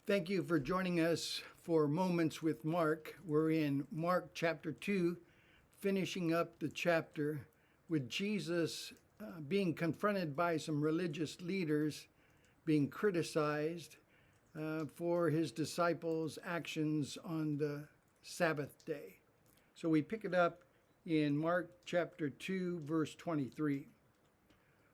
Thank you for joining us for Moments with Mark. We're in Mark chapter 2, finishing up the chapter with Jesus being confronted by some religious leaders, being criticized for his disciples' actions on the Sabbath day. So we pick it up in Mark chapter 2, verse 23.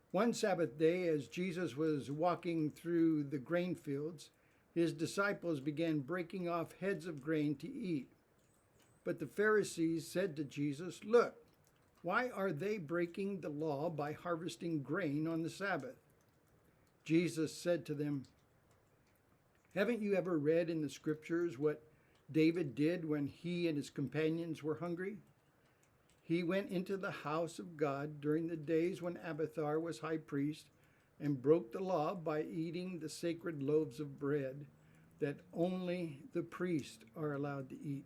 One Sabbath day, as Jesus was walking through the grain fields, his disciples began breaking off heads of grain to eat. But the Pharisees said to Jesus, "Look, why are they breaking the law by harvesting grain on the Sabbath?" Jesus said to them, "Haven't you ever read in the scriptures what David did when he and his companions were hungry? He went into the house of God during the days when Abiathar was high priest and broke the law by eating the sacred loaves of bread that only the priests are allowed to eat.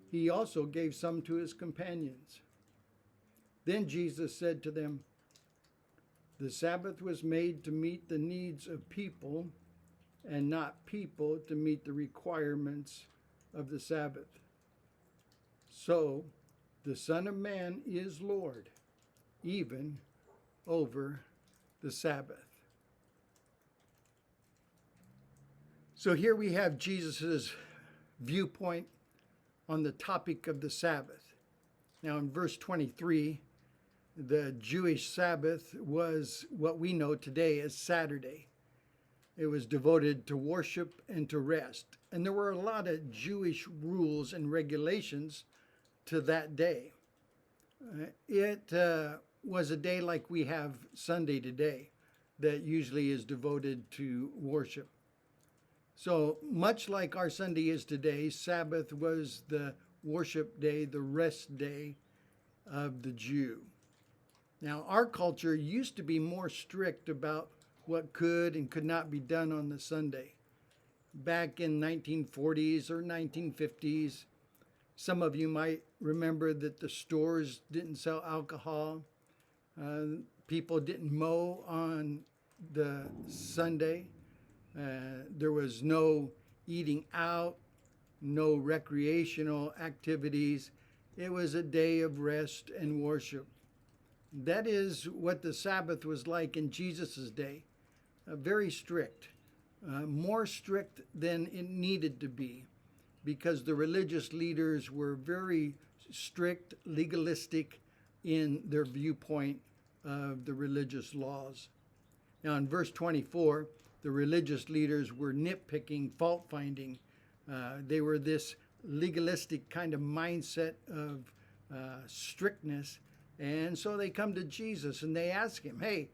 He also gave some to his companions." Then Jesus said to them, "The Sabbath was made to meet the needs of people, and not people to meet the requirements of the Sabbath. So the Son of Man is Lord, even over the Sabbath." So here we have Jesus' viewpoint on the topic of the Sabbath. Now in verse 23, the Jewish Sabbath was what we know today as Saturday. It was devoted to worship and to rest. And there were a lot of Jewish rules and regulations to that day. It was a day like we have Sunday today that usually is devoted to worship. So much like our Sunday is today, Sabbath was the worship day, the rest day of the Jew. Now, our culture used to be more strict about what could and could not be done on the Sunday. Back in 1940s or 1950s, some of you might remember that the stores didn't sell alcohol. People didn't mow on the Sunday. There was no eating out, no recreational activities. It was a day of rest and worship. That is what the Sabbath was like in Jesus' day. Very strict, more strict than it needed to be, because the religious leaders were very strict, legalistic in their viewpoint of the religious laws. Now in verse 24, the religious leaders were nitpicking, fault finding. They were this legalistic kind of mindset of strictness. And so they come to Jesus and they ask him, "Hey,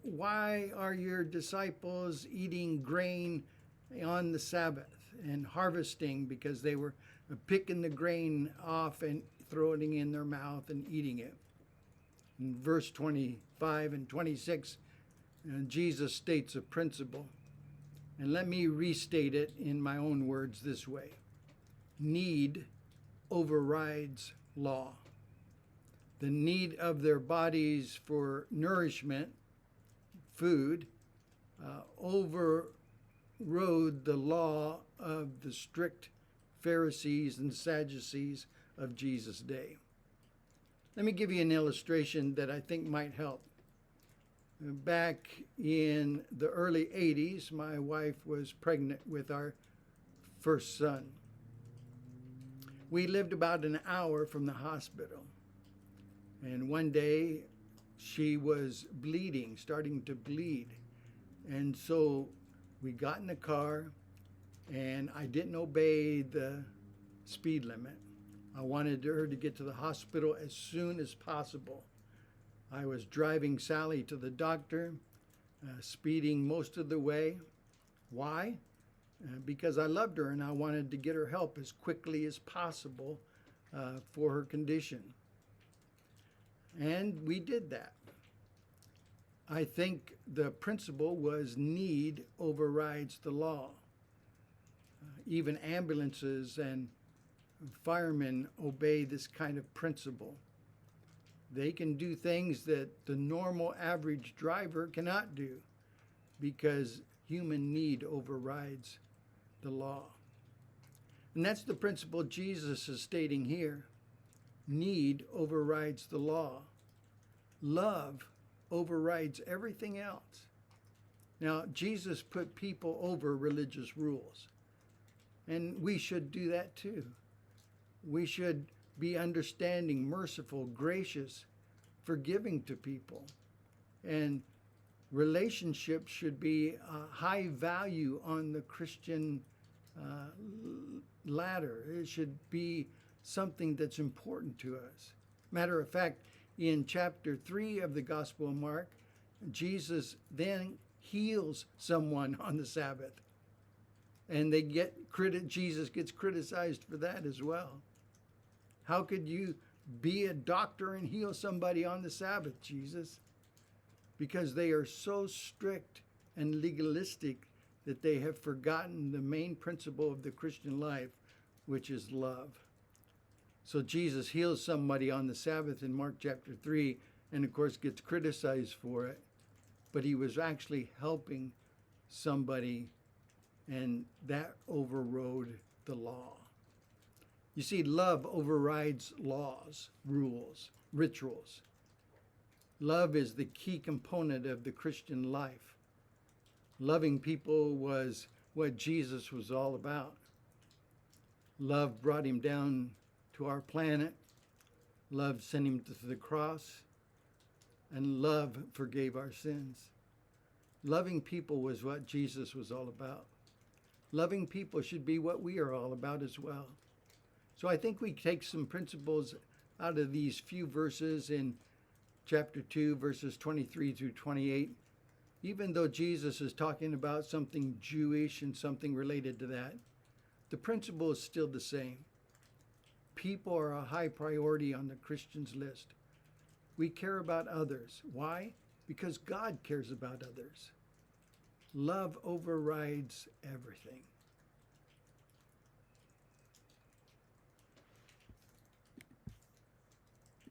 why are your disciples eating grain on the Sabbath and harvesting?" Because they were picking the grain off and throwing it in their mouth and eating it. In verse 25 and 26, Jesus states a principle. And let me restate it in my own words this way: need overrides law. The need of their bodies for nourishment, food, overrode the law of the strict Pharisees and Sadducees of Jesus' day. Let me give you an illustration that I think might help. Back in the early 80s, my wife was pregnant with our first son. We lived about an hour from the hospital. And one day she was bleeding, starting to bleed. And so we got in the car and I didn't obey the speed limit. I wanted her to get to the hospital as soon as possible. I was driving Sally to the doctor, speeding most of the way. Why? Because I loved her and I wanted to get her help as quickly as possible for her condition. And we did that. I think the principle was need overrides the law. Even ambulances and firemen obey this kind of principle. They can do things that the normal average driver cannot do because human need overrides the law. And that's the principle Jesus is stating here. Need overrides the law. Love overrides everything else. Now, Jesus put people over religious rules, and we should do that too. We should be understanding, merciful, gracious, forgiving to people. And relationships should be a high value on the Christian ladder. It should be something that's important to us. Matter of fact, in chapter 3 of the Gospel of Mark, Jesus then heals someone on the Sabbath. And Jesus gets criticized for that as well. How could you be a doctor and heal somebody on the Sabbath, Jesus? Because they are so strict and legalistic that they have forgotten the main principle of the Christian life, which is love. So Jesus heals somebody on the Sabbath in Mark chapter 3, and of course gets criticized for it. But he was actually helping somebody, and that overrode the law. You see, love overrides laws, rules, rituals. Love is the key component of the Christian life. Loving people was what Jesus was all about. Love brought him down to our planet. Love sent him to the cross. And love forgave our sins. Loving people was what Jesus was all about. Loving people should be what we are all about as well. So I think we take some principles out of these few verses in chapter 2, verses 23 through 28. Even though Jesus is talking about something Jewish and something related to that, the principle is still the same. People are a high priority on the Christian's list. We care about others. Why? Because God cares about others. Love overrides everything.